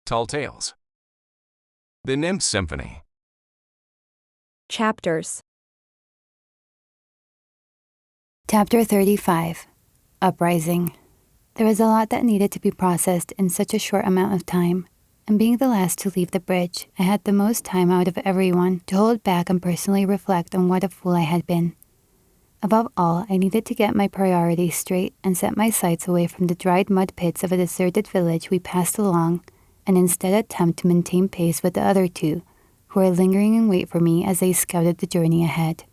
Tall Tales. The Nymph Symphony. Chapters. Chapter 35. Uprising. There was a lot that needed to be processed in such a short amount of time, and being the last to leave the bridge, I had the most time out of everyone to hold back and personally reflect on what a fool I had been. Above all, I needed to get my priorities straight and set my sights away from the dried mud pits of a deserted village we passed along, and instead attempt to maintain pace with the other two, who were lingering in wait for me as they scouted the journey ahead.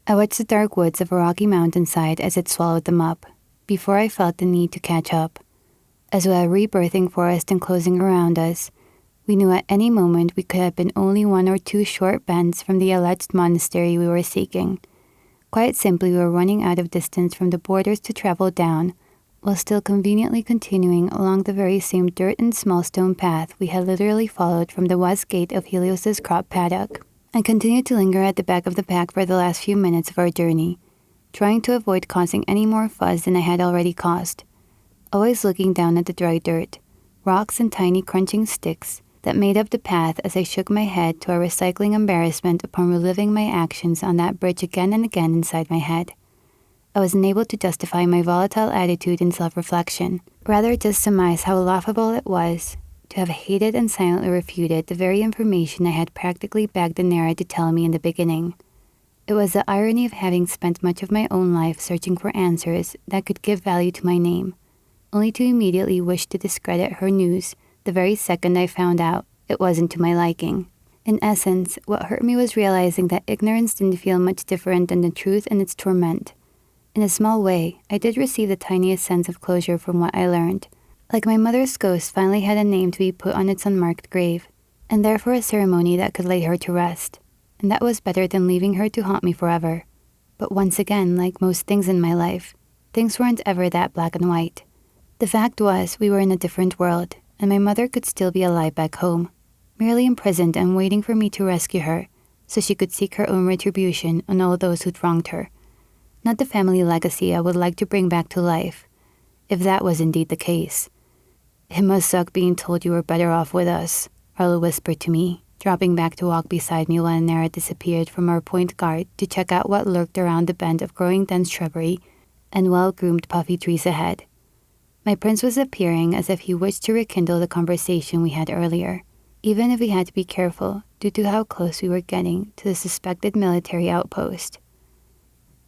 I watched the dark woods of a rocky mountainside as it swallowed them up, before I felt the need to catch up. As with a rebirthing forest enclosing around us, we knew at any moment we could have been only 1 or 2 short bends from the alleged monastery we were seeking. Quite simply, we were running out of distance from the borders to travel down, while still conveniently continuing along the very same dirt and small stone path we had literally followed from the west gate of Helios's crop paddock. I continued to linger at the back of the pack for the last few minutes of our journey, trying to avoid causing any more fuzz than I had already caused, always looking down at the dry dirt, rocks and tiny crunching sticks that made up the path as I shook my head to a recycling embarrassment upon reliving my actions on that bridge again and again inside my head. I was unable to justify my volatile attitude in self-reflection, rather just surmise how laughable it was to have hated and silently refuted the very information I had practically begged the Nera to tell me in the beginning. It was the irony of having spent much of my own life searching for answers that could give value to my name, only to immediately wish to discredit her news the very second I found out it wasn't to my liking. In essence, what hurt me was realizing that ignorance didn't feel much different than the truth and its torment. In a small way, I did receive the tiniest sense of closure from what I learned, like my mother's ghost finally had a name to be put on its unmarked grave, and therefore a ceremony that could lay her to rest, and that was better than leaving her to haunt me forever. But once again, like most things in my life, things weren't ever that black and white. The fact was, we were in a different world, and my mother could still be alive back home, merely imprisoned and waiting for me to rescue her, so she could seek her own retribution on all those who'd wronged her. Not the family legacy I would like to bring back to life, if that was indeed the case. "It must suck being told you were better off with us," Arlo whispered to me, dropping back to walk beside me while Nara disappeared from our point guard to check out what lurked around the bend of growing dense shrubbery and well-groomed puffy trees ahead. My prince was appearing as if he wished to rekindle the conversation we had earlier, even if we had to be careful due to how close we were getting to the suspected military outpost.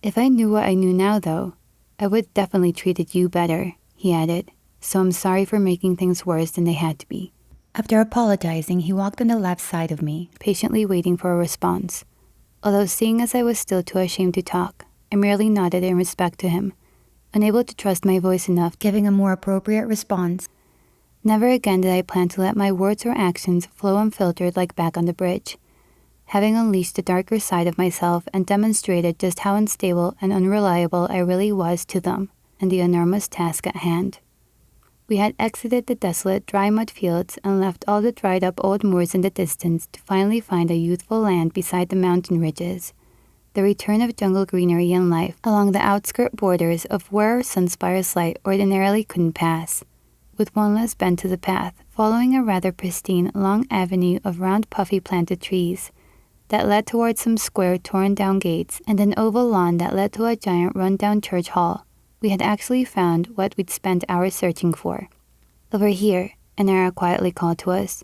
"If I knew what I knew now, though, I would definitely treated you better," he added, "so I'm sorry for making things worse than they had to be." After apologizing, he walked on the left side of me, patiently waiting for a response. Although seeing as I was still too ashamed to talk, I merely nodded in respect to him, unable to trust my voice enough, giving a more appropriate response. Never again did I plan to let my words or actions flow unfiltered like back on the bridge, having unleashed the darker side of myself and demonstrated just how unstable and unreliable I really was to them and the enormous task at hand. We had exited the desolate, dry mud fields and left all the dried-up old moors in the distance to finally find a youthful land beside the mountain ridges, the return of jungle greenery and life along the outskirt borders of where Sunspire's light ordinarily couldn't pass, with one less bend to the path, following a rather pristine, long avenue of round puffy planted trees that led towards some square torn-down gates and an oval lawn that led to a giant run-down church hall. We had actually found what we'd spent hours searching for. "Over here," Anara quietly called to us,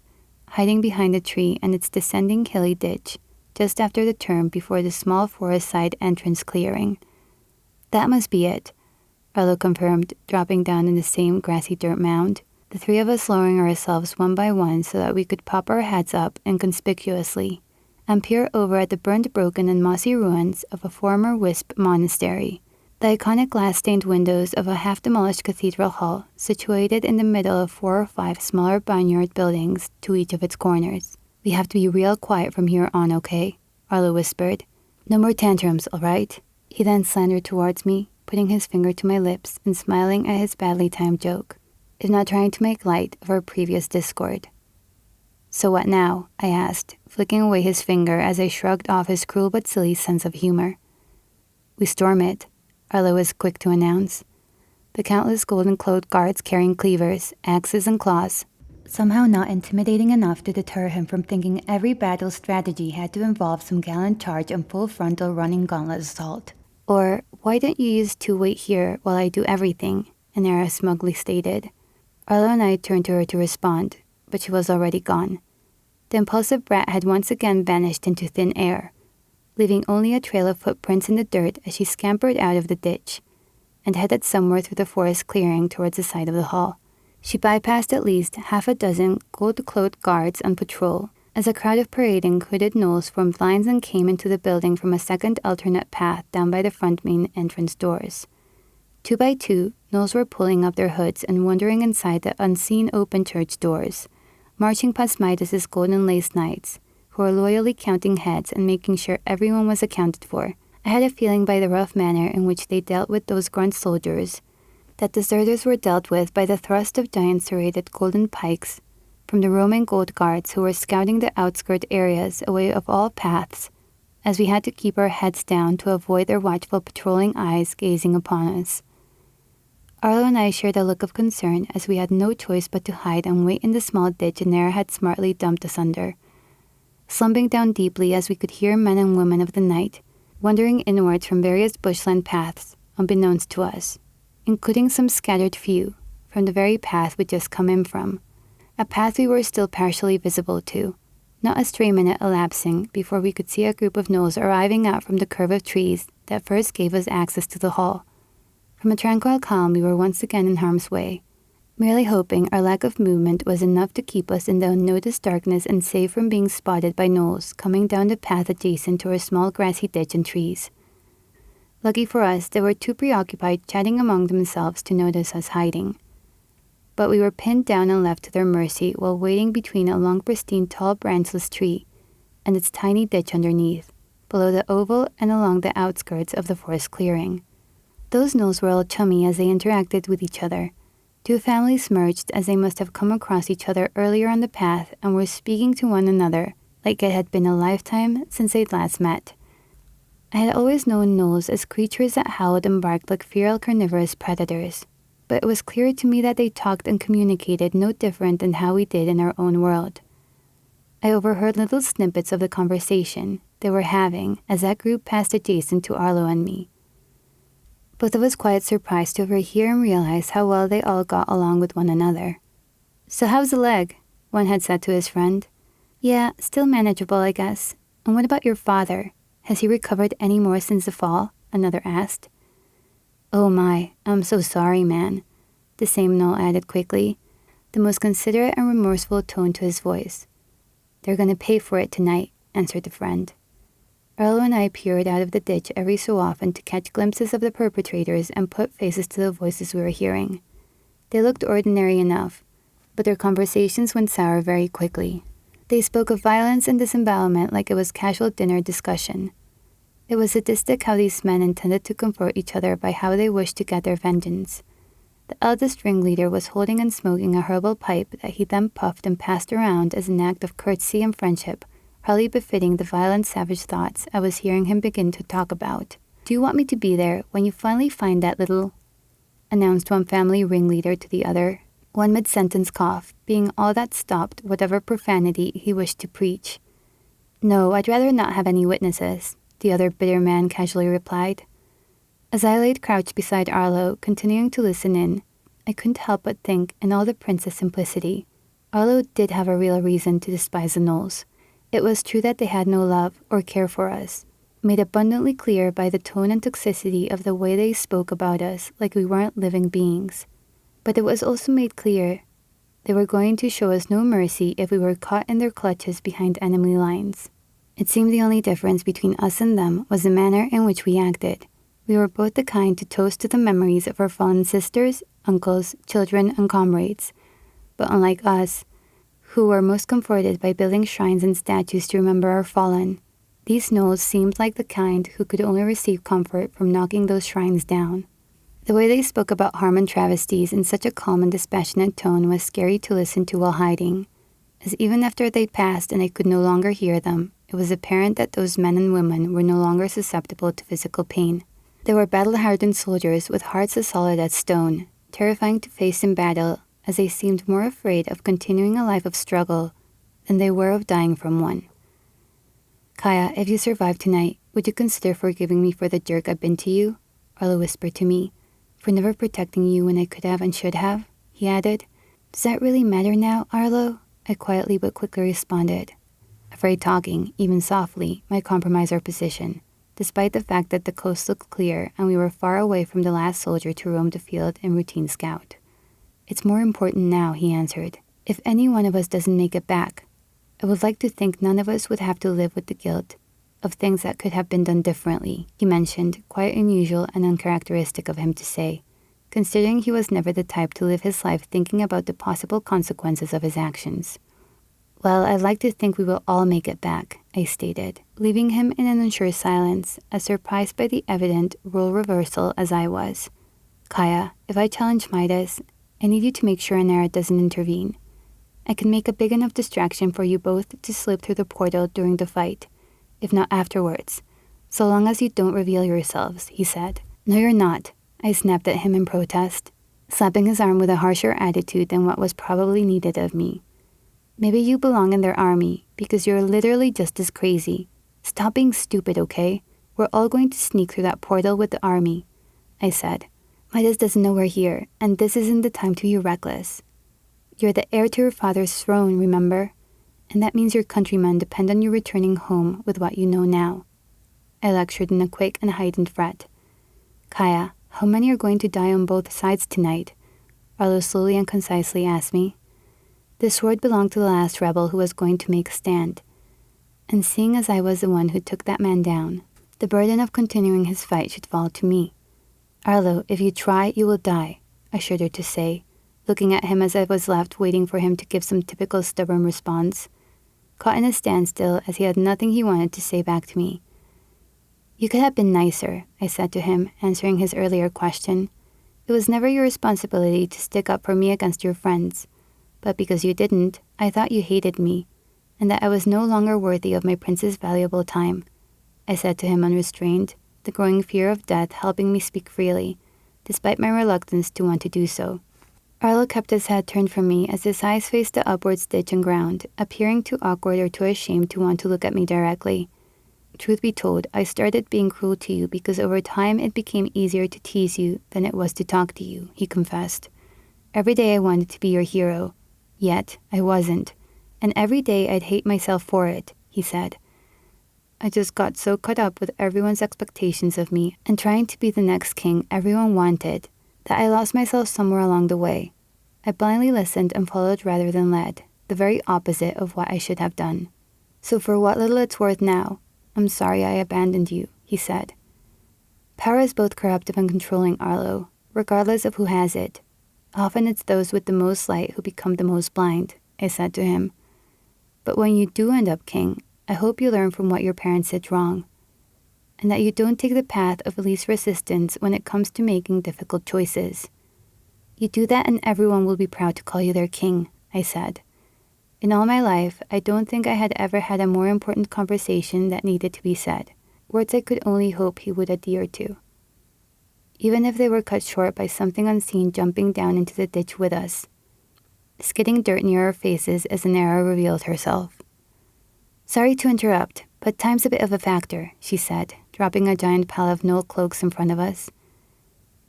hiding behind a tree and its descending hilly ditch, just after the turn before the small forest side entrance clearing. "That must be it," Arlo confirmed, dropping down in the same grassy dirt mound, the 3 of us lowering ourselves one by one so that we could pop our heads up inconspicuously and peer over at the burned, broken, and mossy ruins of a former Wisp monastery, the iconic glass-stained windows of a half-demolished cathedral hall situated in the middle of 4 or 5 smaller barnyard buildings to each of its corners. "We have to be real quiet from here on, okay?" Arlo whispered. "No more tantrums, all right?" He then slandered towards me, putting his finger to my lips and smiling at his badly timed joke, if not trying to make light of our previous discord. "So what now?" I asked, flicking away his finger as I shrugged off his cruel but silly sense of humor. "We storm it," Arlo was quick to announce. The countless golden-clothed guards carrying cleavers, axes, and claws somehow not intimidating enough to deter him from thinking every battle strategy had to involve some gallant charge and full frontal running gauntlet assault. Or, why don't you use two wait here while I do everything? Anera smugly stated. Arlo and I turned to her to respond, but she was already gone. The impulsive brat had once again vanished into thin air, leaving only a trail of footprints in the dirt as she scampered out of the ditch and headed somewhere through the forest clearing towards the side of the hall. She bypassed at least half a dozen gold-clothed guards on patrol as a crowd of parading hooded gnolls formed lines and came into the building from a second alternate path down by the front main entrance doors. 2 by 2, gnolls were pulling up their hoods and wandering inside the unseen open church doors, marching past Midas's golden lace knights, who were loyally counting heads and making sure everyone was accounted for. I had a feeling by the rough manner in which they dealt with those grunt soldiers that deserters were dealt with by the thrust of giant serrated golden pikes from the Roman gold guards who were scouting the outskirt areas away of all paths, as we had to keep our heads down to avoid their watchful patrolling eyes gazing upon us. Arlo and I shared a look of concern as we had no choice but to hide and wait in the small ditch Anera had smartly dumped us under, slumping down deeply as we could hear men and women of the night wandering inwards from various bushland paths, unbeknownst to us, including some scattered few from the very path we'd just come in from, a path we were still partially visible to, not a stray minute elapsing before we could see a group of gnolls arriving out from the curve of trees that first gave us access to the hall. From a tranquil calm, we were once again in harm's way, merely hoping our lack of movement was enough to keep us in the unnoticed darkness and safe from being spotted by gnolls coming down the path adjacent to our small grassy ditch and trees. Lucky for us, they were too preoccupied chatting among themselves to notice us hiding. But we were pinned down and left to their mercy while waiting between a long pristine tall branchless tree and its tiny ditch underneath, below the oval and along the outskirts of the forest clearing. Those gnolls were all chummy as they interacted with each other, two families merged as they must have come across each other earlier on the path and were speaking to one another like it had been a lifetime since they'd last met. I had always known gnolls as creatures that howled and barked like feral carnivorous predators, but it was clear to me that they talked and communicated no different than how we did in our own world. I overheard little snippets of the conversation they were having as that group passed adjacent to Arlo and me. Both of us quite surprised to overhear and realize how well they all got along with one another. "So how's the leg?" one had said to his friend. "Yeah, still manageable, I guess. And what about your father? Has he recovered any more since the fall?" another asked. "Oh my, I'm so sorry, man," the same gnoll added quickly, the most considerate and remorseful tone to his voice. "They're gonna pay for it tonight," answered the friend. Arlo and I peered out of the ditch every so often to catch glimpses of the perpetrators and put faces to the voices we were hearing. They looked ordinary enough, but their conversations went sour very quickly. They spoke of violence and disembowelment like it was casual dinner discussion. It was sadistic how these men intended to comfort each other by how they wished to get their vengeance. The eldest ringleader was holding and smoking a herbal pipe that he then puffed and passed around as an act of courtesy and friendship, hardly befitting the violent savage thoughts I was hearing him begin to talk about. "Do you want me to be there when you finally find that little?" announced one family ringleader to the other, one mid-sentence cough being all that stopped whatever profanity he wished to preach. "No, I'd rather not have any witnesses," the other bitter man casually replied. As I laid crouched beside Arlo, continuing to listen in, I couldn't help but think, in all the princess simplicity, Arlo did have a real reason to despise the gnolls. It was true that they had no love or care for us, made abundantly clear by the tone and toxicity of the way they spoke about us like we weren't living beings. But it was also made clear they were going to show us no mercy if we were caught in their clutches behind enemy lines. It seemed the only difference between us and them was the manner in which we acted. We were both the kind to toast to the memories of our fallen sisters, uncles, children, and comrades. But unlike us, who were most comforted by building shrines and statues to remember our fallen, these gnolls seemed like the kind who could only receive comfort from knocking those shrines down. The way they spoke about harm and travesties in such a calm and dispassionate tone was scary to listen to while hiding, as even after they'd passed and I could no longer hear them, it was apparent that those men and women were no longer susceptible to physical pain. They were battle-hardened soldiers with hearts as solid as stone, terrifying to face in battle as they seemed more afraid of continuing a life of struggle than they were of dying from one. "Kaya, if you survive tonight, would you consider forgiving me for the jerk I've been to you?" Arlo whispered to me. "For never protecting you when I could have and should have," he added. "Does that really matter now, Arlo?" I quietly but quickly responded, afraid talking, even softly, might compromise our position, despite the fact that the coast looked clear and we were far away from the last soldier to roam the field in routine scout. "It's more important now," he answered. "If any one of us doesn't make it back, I would like to think none of us would have to live with the guilt of things that could have been done differently," he mentioned, quite unusual and uncharacteristic of him to say, considering he was never the type to live his life thinking about the possible consequences of his actions. "Well, I'd like to think we will all make it back," I stated, leaving him in an unsure silence, as surprised by the evident role reversal as I was. "Kaya, if I challenge Midas, I need you to make sure Anara doesn't intervene. I can make a big enough distraction for you both to slip through the portal during the fight, if not afterwards, so long as you don't reveal yourselves," he said. "No, you're not," I snapped at him in protest, slapping his arm with a harsher attitude than what was probably needed of me. "Maybe you belong in their army, because you're literally just as crazy. Stop being stupid, okay? We're all going to sneak through that portal with the army," I said. "Midas doesn't know we're here, and this isn't the time to be reckless. You're the heir to your father's throne, remember? And that means your countrymen depend on you returning home with what you know now," I lectured in a quick and heightened fret. "Kaya, how many are going to die on both sides tonight?" Arlo slowly and concisely asked me. The sword belonged to the last rebel who was going to make a stand, and seeing as I was the one who took that man down, the burden of continuing his fight should fall to me. "Arlo, if you try, you will die," I shuddered to say, looking at him as I was left waiting for him to give some typical stubborn response, caught in a standstill as he had nothing he wanted to say back to me. "You could have been nicer," I said to him, answering his earlier question. "It was never your responsibility to stick up for me against your friends, but because you didn't, I thought you hated me, and that I was no longer worthy of my prince's valuable time," I said to him unrestrained, the growing fear of death helping me speak freely, despite my reluctance to want to do so. Arlo kept his head turned from me as his eyes faced the upward stitch and ground, appearing too awkward or too ashamed to want to look at me directly. "Truth be told, I started being cruel to you because over time it became easier to tease you than it was to talk to you," he confessed. "Every day I wanted to be your hero, yet I wasn't, and every day I'd hate myself for it," he said. "I just got so caught up with everyone's expectations of me and trying to be the next king everyone wanted that I lost myself somewhere along the way. I blindly listened and followed rather than led, the very opposite of what I should have done. So for what little it's worth now, I'm sorry I abandoned you," he said. "Power is both corruptive and controlling, Arlo, regardless of who has it. Often it's those with the most light who become the most blind," I said to him. "But when you do end up king, I hope you learn from what your parents did wrong, and that you don't take the path of least resistance when it comes to making difficult choices. You do that and everyone will be proud to call you their king," I said. In all my life, I don't think I had ever had a more important conversation that needed to be said, words I could only hope he would adhere to, even if they were cut short by something unseen jumping down into the ditch with us, skidding dirt near our faces as Anara revealed herself. "Sorry to interrupt, but time's a bit of a factor," she said, dropping a giant pile of gnoll cloaks in front of us.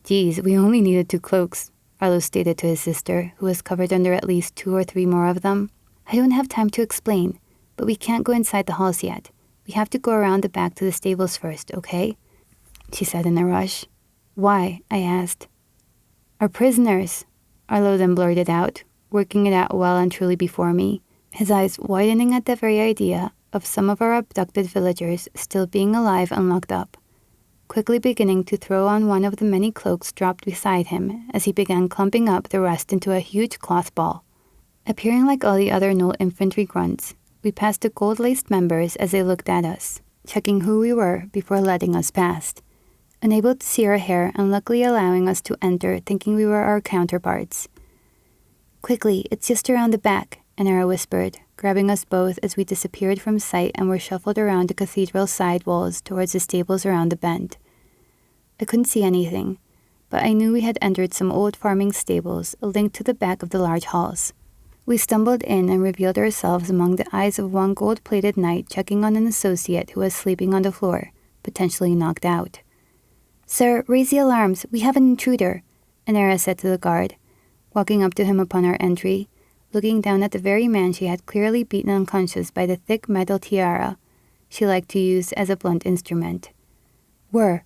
"Geez, we only needed 2 cloaks," Arlo stated to his sister, who was covered under at least 2 or 3 more of them. "I don't have time to explain, but we can't go inside the halls yet. We have to go around the back to the stables first, okay?" she said in a rush. "Why?" I asked. "Our prisoners," Arlo then blurted out, working it out well and truly before me, his eyes widening at the very idea of some of our abducted villagers still being alive and locked up, quickly beginning to throw on one of the many cloaks dropped beside him as he began clumping up the rest into a huge cloth ball. Appearing like all the other gnoll infantry grunts, we passed the gold-laced members as they looked at us, checking who we were before letting us past, unable to see our hair and luckily allowing us to enter thinking we were our counterparts. "Quickly, it's just around the back," Anara whispered, grabbing us both as we disappeared from sight and were shuffled around the cathedral side walls towards the stables around the bend. I couldn't see anything, but I knew we had entered some old farming stables linked to the back of the large halls. We stumbled in and revealed ourselves among the eyes of one gold-plated knight checking on an associate who was sleeping on the floor, potentially knocked out. "Sir, raise the alarms. We have an intruder," Anera said to the guard, walking up to him upon our entry, looking down at the very man she had clearly beaten unconscious by the thick metal tiara she liked to use as a blunt instrument. "Where?"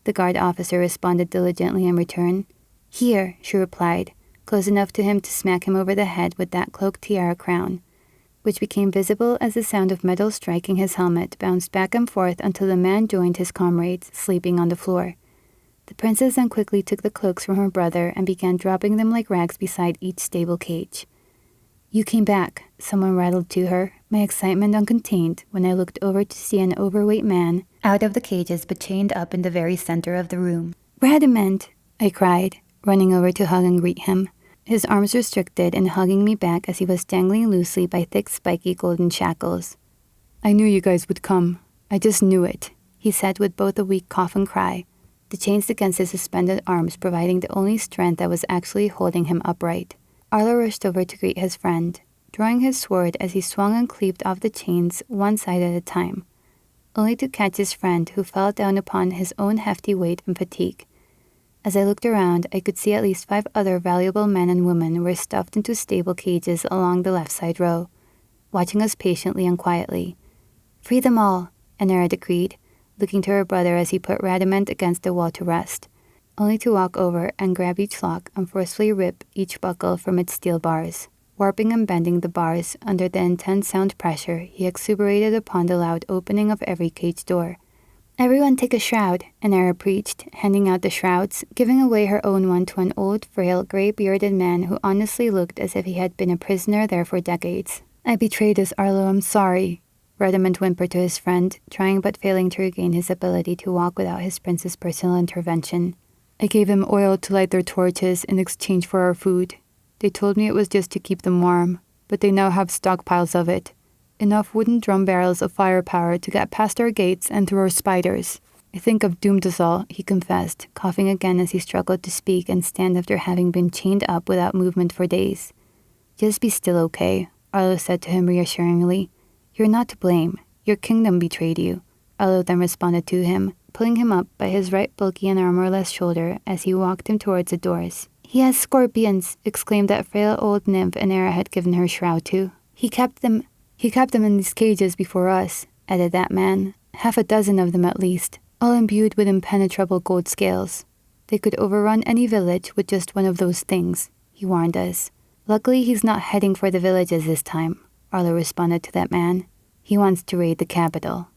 the guard officer responded diligently in return. "Here," she replied, close enough to him to smack him over the head with that cloaked tiara crown, which became visible as the sound of metal striking his helmet bounced back and forth until the man joined his comrades, sleeping on the floor. The princess then quickly took the cloaks from her brother and began dropping them like rags beside each stable cage. "You came back," someone rattled to her, my excitement uncontained when I looked over to see an overweight man out of the cages but chained up in the very center of the room. "Radamant!" I cried, running over to hug and greet him, his arms restricted and hugging me back as he was dangling loosely by thick spiky golden shackles. "I knew you guys would come. I just knew it," he said with both a weak cough and cry, the chains against his suspended arms providing the only strength that was actually holding him upright. Arlo rushed over to greet his friend, drawing his sword as he swung and cleaved off the chains one side at a time, only to catch his friend who fell down upon his own hefty weight and fatigue. As I looked around, I could see at least 5 other valuable men and women were stuffed into stable cages along the left side row, watching us patiently and quietly. "Free them all," Anera decreed, looking to her brother as he put Radamant against the wall to rest, only to walk over and grab each lock and forcefully rip each buckle from its steel bars. Warping and bending the bars under the intense sound pressure, he exuberated upon the loud opening of every cage door. "Everyone take a shroud," Anera preached, handing out the shrouds, giving away her own one to an old, frail, gray-bearded man who honestly looked as if he had been a prisoner there for decades. "I betrayed us, Arlo, I'm sorry," Radamant whimpered to his friend, trying but failing to regain his ability to walk without his prince's personal intervention. "I gave them oil to light their torches in exchange for our food. They told me it was just to keep them warm, but they now have stockpiles of it. Enough wooden drum barrels of firepower to get past our gates and through our spiders. I think I've doomed us all," he confessed, coughing again as he struggled to speak and stand after having been chained up without movement for days. "Just be still, okay?" Arlo said to him reassuringly. "You're not to blame. Your kingdom betrayed you," Arlo then responded to him, pulling him up by his right bulky and armorless shoulder as he walked him towards the doors. "He has scorpions," exclaimed that frail old nymph Anera had given her shroud to. He kept them in these cages before us," added that man. "Half a dozen of them at least, all imbued with impenetrable gold scales. They could overrun any village with just one of those things," he warned us. "Luckily he's not heading for the villages this time," Arlo responded to that man. "He wants to raid the capital."